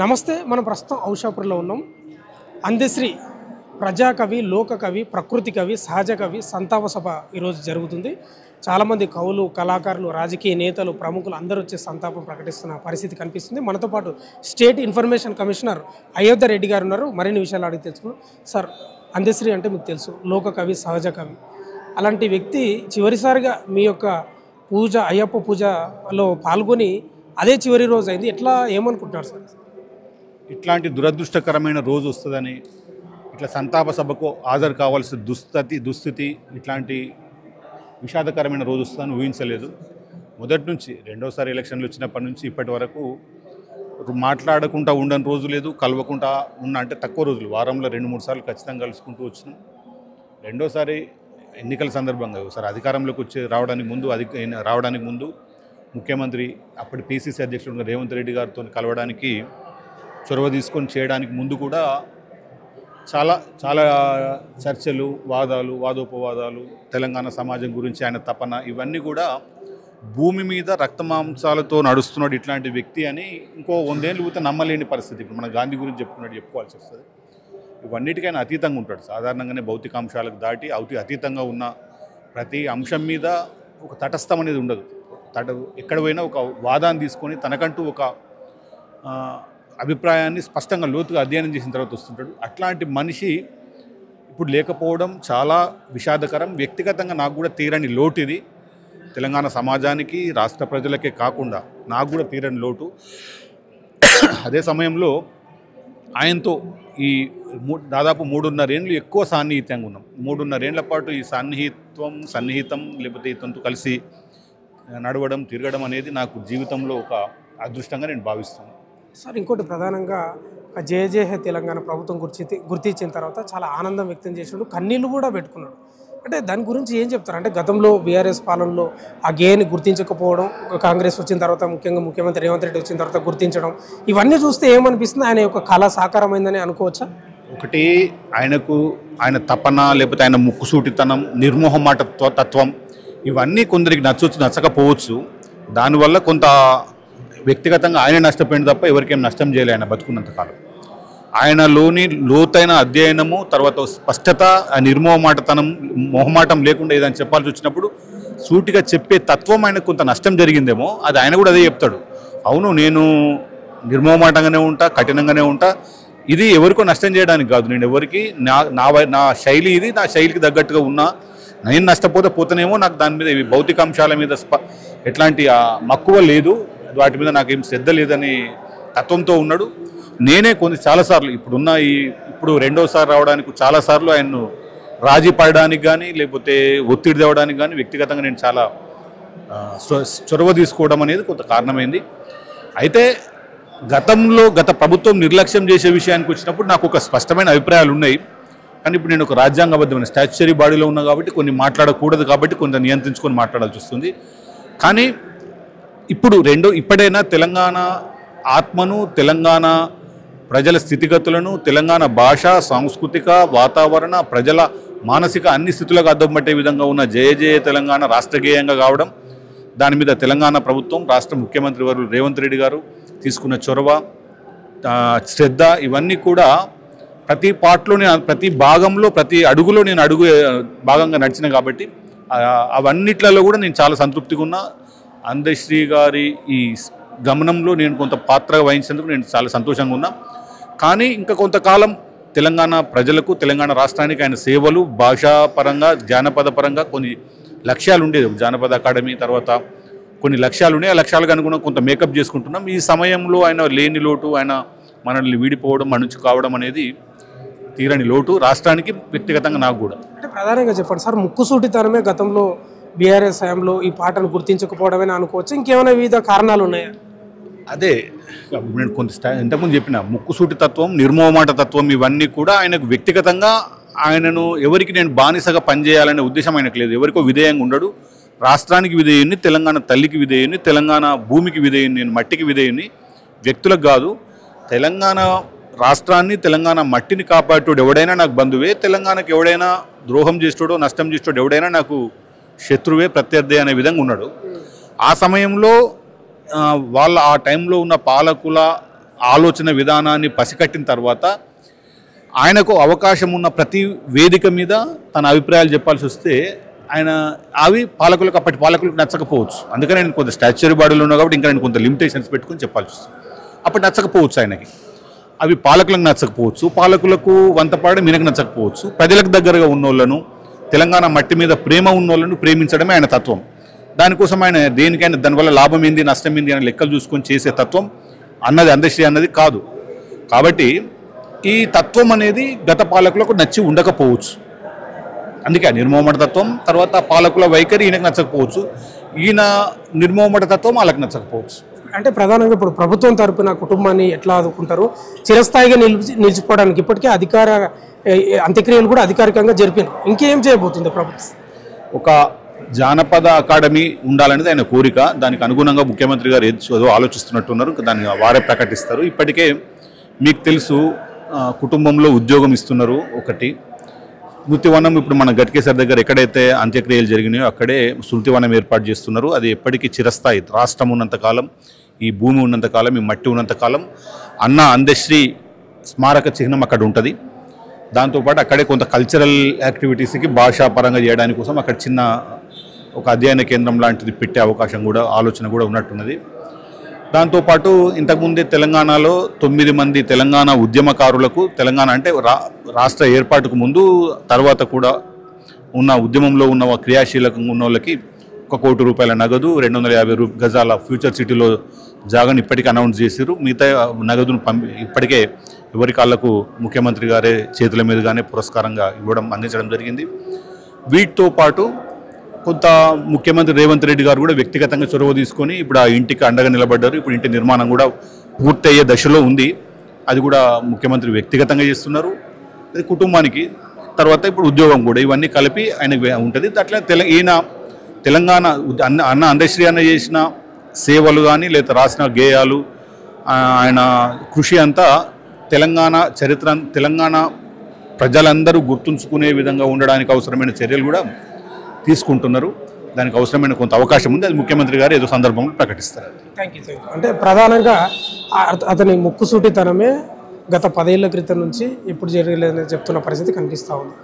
నమస్తే. మనం ప్రస్తుతం ఔషాపురంలో ఉన్నాం. అందశ్రీ ప్రజాకవి, లోకకవి, ప్రకృతి కవి, సహజ కవి సంతాప సభ ఈరోజు జరుగుతుంది. చాలామంది కవులు, కళాకారులు, రాజకీయ నేతలు, ప్రముఖులు అందరూ వచ్చి సంతాపం ప్రకటిస్తున్న పరిస్థితి కనిపిస్తుంది. మనతో పాటు state information commissioner Ayodhya Reddy గారు ఉన్నారు. మరిన్ని విషయాలు అడిగి తెలుసుకున్నాం. సార్, అందశ్రీ అంటే మీకు తెలుసు, లోకకవి, సహజ కవి. అలాంటి వ్యక్తి చివరిసారిగా మీ యొక్క పూజ, అయ్యప్ప పూజలో పాల్గొని అదే చివరి రోజు అయింది. ఎట్లా ఏమనుకుంటున్నారు సార్? ఇట్లాంటి దురదృష్టకరమైన రోజు వస్తుందని, ఇట్లా సంతాప సభకు హాజరు కావాల్సిన దుస్థితి ఇట్లాంటి విషాదకరమైన రోజు వస్తుందని ఊహించలేదు. మొదటి నుంచి రెండోసారి ఎలక్షన్లు వచ్చినప్పటి నుంచి ఇప్పటి వరకు మాట్లాడకుండా ఉండని రోజు లేదు, కలవకుండా ఉన్న అంటే తక్కువ రోజులు, వారంలో 2-3 సార్లు ఖచ్చితంగా కలుసుకుంటూ వచ్చినాం. రెండోసారి ఎన్నికల సందర్భంగా ఒకసారి అధికారంలోకి రావడానికి ముందు ముఖ్యమంత్రి అప్పటి పిసిసి అధ్యక్షుడు రేవంత్ రెడ్డి గారితో కలవడానికి చొరవ తీసుకొని చేయడానికి ముందు కూడా చాలా చాలా చర్చలు, వాదోపవాదాలు, తెలంగాణ సమాజం గురించి ఆయన తపన, ఇవన్నీ కూడా భూమి మీద రక్తమాంసాలతో నడుస్తున్నాడు ఇట్లాంటి వ్యక్తి అని ఇంకో 100 ఏళ్ళు పోతే నమ్మలేని పరిస్థితి. ఇప్పుడు మన గాంధీ గురించి చెప్పుకోవాల్సి వస్తుంది. ఇవన్నిటికైనా అతీతంగా ఉంటాడు. సాధారణంగానే భౌతికాంశాలకు దాటి అతీతంగా ఉన్న ప్రతి అంశం మీద ఒక తటస్థం అనేది ఉండదు. ఎక్కడ పోయినా ఒక వాదాన్ని తీసుకొని తనకంటూ ఒక అభిప్రాయాన్ని స్పష్టంగా లోతుగా అధ్యయనం చేసిన తర్వాత వస్తుంటాడు. అట్లాంటి మనిషి ఇప్పుడు లేకపోవడం చాలా విషాదకరం. వ్యక్తిగతంగా నాకు కూడా తీరని లోటు ఇది. తెలంగాణ సమాజానికి, రాష్ట్ర ప్రజలకే కాకుండా నాకు కూడా తీరని లోటు. అదే సమయంలో ఆయనతో ఈ దాదాపు 3.5 ఏళ్ళు ఎక్కువ సాన్నిహిత్యంగా ఉన్నాం. 3.5 ఏళ్ల పాటు ఈ సన్నిహితం లేకపోతే ఇతనితో కలిసి నడవడం, తిరగడం అనేది నాకు జీవితంలో ఒక అదృష్టంగా నేను భావిస్తాను. సార్, ఇంకోటి ప్రధానంగా జయ హే తెలంగాణ ప్రభుత్వం గుర్తించిన తర్వాత చాలా ఆనందం వ్యక్తం చేసినాడు, కన్నీళ్ళు కూడా పెట్టుకున్నాడు. అంటే దాని గురించి ఏం చెప్తారు? అంటే గతంలో బీఆర్ఎస్ పాలనలో ఆ గేయాన్ని గుర్తించకపోవడం, కాంగ్రెస్ వచ్చిన తర్వాత ముఖ్యంగా ముఖ్యమంత్రి రేవంత్ రెడ్డి వచ్చిన తర్వాత గుర్తించడం, ఇవన్నీ చూస్తే ఏమనిపిస్తుంది? ఆయన యొక్క కళ సాకారమైందని అనుకోవచ్చా? ఒకటి, ఆయన తపన, లేకపోతే ఆయన ముక్కుసూటితనం, నిర్మోహమాట తత్వం, ఇవన్నీ కొందరికి నచ్చకపోవచ్చు. దానివల్ల కొంత వ్యక్తిగతంగా ఆయన నష్టపోయిన తప్ప ఎవరికేం నష్టం చేయలే ఆయన బతుకున్నంతకాలం. ఆయనలోని లోతైన అధ్యయనము, తర్వాత స్పష్టత, మొహమాటం లేకుండా ఏదైనా చెప్పాల్సి వచ్చినప్పుడు సూటిగా చెప్పే తత్వం ఆయనకు కొంత నష్టం జరిగిందేమో. అది ఆయన కూడా అదే చెప్తాడు. అవును, నేను నిర్మోహమాటంగానే ఉంటా, కఠినంగానే ఉంటా, ఇది ఎవరికో నష్టం చేయడానికి కాదు. నేను ఎవరికి నా శైలి ఇది, నా శైలికి తగ్గట్టుగా ఉన్నా, నేను పోతేనేమో నాకు దాని మీద భౌతిక అంశాల మీద ఎట్లాంటి మక్కువ లేదు, వాటి మీద నాకేం శ్రద్ధ లేదని తత్వంతో ఉన్నాడు. నేనే చాలాసార్లు ఇప్పుడు రెండోసారి రావడానికి చాలాసార్లు ఆయన్ను రాజీ పడడానికి కానీ, లేకపోతే ఒత్తిడి తేవడానికి కానీ వ్యక్తిగతంగా నేను చాలా చొరవ తీసుకోవడం అనేది కొంత కారణమైంది. అయితే గత ప్రభుత్వం నిర్లక్ష్యం చేసే విషయానికి వచ్చినప్పుడు నాకు ఒక స్పష్టమైన అభిప్రాయాలు ఉన్నాయి. కానీ ఇప్పుడు నేను ఒక రాజ్యాంగబద్ధమైన స్టాచ్యురీ బాడీలో ఉన్నా కాబట్టి కొన్ని మాట్లాడకూడదు, కాబట్టి కొంత నియంత్రించుకొని మాట్లాడాల్సి వస్తుంది. కానీ ఇప్పుడైనా తెలంగాణ ఆత్మను, తెలంగాణ ప్రజల స్థితిగతులను, తెలంగాణ భాష, సాంస్కృతిక వాతావరణ, ప్రజల మానసిక అన్ని స్థితులకు అద్దం పట్టే విధంగా ఉన్న జయ జయ తెలంగాణ రాష్ట్రగేయంగా కావడం, దాని మీద తెలంగాణ ప్రభుత్వం, రాష్ట్ర ముఖ్యమంత్రి వర్యులు రేవంత్ రెడ్డి గారు తీసుకున్న చొరవ, శ్రద్ధ, ఇవన్నీ కూడా ప్రతి పార్ట్లో ప్రతి భాగంలో, ప్రతి అడుగులో నేను భాగంగా నడిచిన కాబట్టి అవన్నిట్లలో కూడా నేను చాలా సంతృప్తిగా ఉన్నా. అందశ్రీ గారి ఈ గమనంలో నేను కొంత పాత్ర వహించినందుకు నేను చాలా సంతోషంగా ఉన్నా. కానీ ఇంకా కొంతకాలం తెలంగాణ ప్రజలకు, తెలంగాణ రాష్ట్రానికి ఆయన సేవలు భాషాపరంగా, జానపద పరంగా కొన్ని లక్ష్యాలు ఉండేది. జానపద అకాడమీ తర్వాత కొన్ని లక్ష్యాలు ఉన్నాయి. ఆ లక్ష్యాలకు అనుగుణంగా కొంత మేకప్ చేసుకుంటున్నాం. ఈ సమయంలో ఆయన లేని లోటు, ఆయన మనల్ని వీడిపోవడం, మన నుంచి కావడం అనేది తీరని లోటు రాష్ట్రానికి, వ్యక్తిగతంగా నాకు కూడా. అంటే ప్రధానంగా చెప్పండి సార్, ముక్కుసూటితనమే గతంలో బీఆర్ఎస్ హయాంలో ఈ పాటను గుర్తించకపోవడమే అనుకోవచ్చు, ఇంకేమైనా వివిధ కారణాలు ఉన్నాయా? అదే నేను ఇంతకుముందు చెప్పిన ముక్కుసూటి తత్వం, నిర్మోహమాట తత్వం, ఇవన్నీ కూడా ఆయనకు వ్యక్తిగతంగా, ఆయనను ఎవరికి నేను బానిసగా పనిచేయాలనే ఉద్దేశం ఆయనకు లేదు. ఎవరికో విధేయంగా ఉండడు. రాష్ట్రానికి విధేయుని, తెలంగాణ తల్లికి విధేయుని, తెలంగాణ భూమికి విధేయుని, నేను మట్టికి విధేయుని, వ్యక్తులకు కాదు. తెలంగాణ రాష్ట్రాన్ని, తెలంగాణ మట్టిని కాపాడేటోడు ఎవడైనా నాకు బంధువే. తెలంగాణకు ఎవడైనా ద్రోహం చేసేటోడో, నష్టం చేసేటోడు ఎవడైనా నాకు శత్రువే, ప్రత్యర్థి అనే విధంగా ఉన్నాడు. ఆ సమయంలో వాళ్ళ ఆ టైంలో ఉన్న పాలకుల ఆలోచన విధానాన్ని పసికట్టిన తర్వాత ఆయనకు అవకాశం ఉన్న ప్రతి వేదిక మీద తన అభిప్రాయాలు చెప్పాల్సి వస్తే ఆయన అవి పాలకులకు అప్పటి పాలకులకు నచ్చకపోవచ్చు. అందుకని నేను కొంత స్టాచ్యూరీ బాడీలో ఉన్నా కాబట్టి ఇంకా నేను కొంత లిమిటేషన్స్ పెట్టుకొని చెప్పాల్సి వస్తుంది. అప్పుడు నచ్చకపోవచ్చు ఆయనకి, అవి పాలకులకు నచ్చకపోవచ్చు, పాలకులకు వంతపాడి మీనకు నచ్చకపోవచ్చు. ప్రజలకు దగ్గరగా ఉన్నోళ్ళను, తెలంగాణ మట్టి మీద ప్రేమ ఉన్నోళ్ళను ప్రేమించడమే ఆయన తత్వం. దానికోసం ఆయన దేనికైనా దానివల్ల లాభం ఏంది నష్టం ఏంది అని లెక్కలు చూసుకొని చేసే తత్వం అన్నది అందశ్రీ అన్నది కాదు. కాబట్టి ఈ తత్వం అనేది గత పాలకులకు నచ్చి ఉండకపోవచ్చు. అందుకే నిర్మోహమాట తత్వం తర్వాత పాలకుల వైఖరి ఈయనకు నచ్చకపోవచ్చు, ఈయన నిర్మోహమాట తత్వం వాళ్ళకి నచ్చకపోవచ్చు. అంటే ప్రధానంగా ఇప్పుడు ప్రభుత్వం తరపున కుటుంబాన్ని ఎట్లా ఆదుకుంటారు, చిరస్థాయిగా నిలిచిపోవడానికి ఇప్పటికే అంత్యక్రియలు కూడా అధికారికంగా జరిపారు, ఇంకేం చేయబోతుంది ప్రభుత్వం? ఒక జానపద అకాడమీ ఉండాలనేది ఆయన కోరిక. దానికి అనుగుణంగా ముఖ్యమంత్రి గారు ఏదో ఆలోచిస్తున్నట్టున్నారు, దాన్ని వారే ప్రకటిస్తారు. ఇప్పటికే మీకు తెలుసు కుటుంబంలో ఉద్యోగం ఇస్తున్నారు. ఒకటి స్మృతివనం, ఇప్పుడు మన గట్కేసర్ దగ్గర ఎక్కడైతే అంత్యక్రియలు జరిగినాయో అక్కడే స్మృతివనం ఏర్పాటు చేస్తున్నారు. అది ఎప్పటికీ చిరస్థాయి. రాష్ట్రం ఉన్నంతకాలం, ఈ భూమి ఉన్నంతకాలం, ఈ మట్టి ఉన్నంతకాలం అన్న అందశ్రీ స్మారక చిహ్నం అక్కడ ఉంటుంది. దాంతోపాటు అక్కడే కొంత కల్చరల్ యాక్టివిటీస్కి భాషాపరంగా చేయడానికి కోసం అక్కడ చిన్న ఒక అధ్యయన కేంద్రం లాంటిది పెట్టే అవకాశం కూడా ఆలోచన కూడా ఉన్నట్టున్నది. దాంతోపాటు ఇంతకుముందే తెలంగాణలో 9 మంది తెలంగాణ ఉద్యమకారులకు, తెలంగాణ అంటే రాష్ట్ర ఏర్పాటుకు ముందు తర్వాత కూడా ఉన్న ఉద్యమంలో ఉన్న క్రియాశీలకంగా ఉన్న వాళ్ళకి 1 కోటి రూపాయల నగదు, 250 గజాల ఫ్యూచర్ సిటీలో జాగాను ఇప్పటికీ అనౌన్స్ చేశారు. మిగతా నగదును ఇప్పటికే ఎవరి కాళ్లకు ముఖ్యమంత్రి గారే చేతుల మీదుగానే పురస్కారంగా అందించడం జరిగింది. వీటితో పాటు కొంత ముఖ్యమంత్రి రేవంత్ రెడ్డి గారు కూడా వ్యక్తిగతంగా చొరవ తీసుకొని ఇప్పుడు ఆ ఇంటికి అండగా నిలబడ్డారు. ఇప్పుడు ఇంటి నిర్మాణం కూడా పూర్తయ్యే దశలో ఉంది. అది కూడా ముఖ్యమంత్రి వ్యక్తిగతంగా చేస్తున్నారు. అది కుటుంబానికి తర్వాత ఇప్పుడు ఉద్యోగం కూడా, ఇవన్నీ కలిపి ఆయనకు ఉంటుంది. అట్లా ఈయన తెలంగాణ అన్న అందశ్రీ అన్న చేసిన సేవలు కానీ లేదా రాసిన గేయాలు, ఆయన కృషి అంతా తెలంగాణ చరిత్ర, తెలంగాణ ప్రజలందరూ గుర్తుంచుకునే విధంగా ఉండడానికి అవసరమైన చర్యలు కూడా తీసుకుంటున్నారు. దానికి అవసరమైన కొంత అవకాశం ఉంది, అది ముఖ్యమంత్రి గారు ఏదో సందర్భంలో ప్రకటిస్తారు. Thank you. అంటే ప్రధానంగా అతని ముక్కుసూటితనమే గత 10 ఏళ్ల క్రితం నుంచి ఇప్పుడు జరగలేదని చెప్తున్న పరిస్థితి కనిపిస్తూ ఉంది.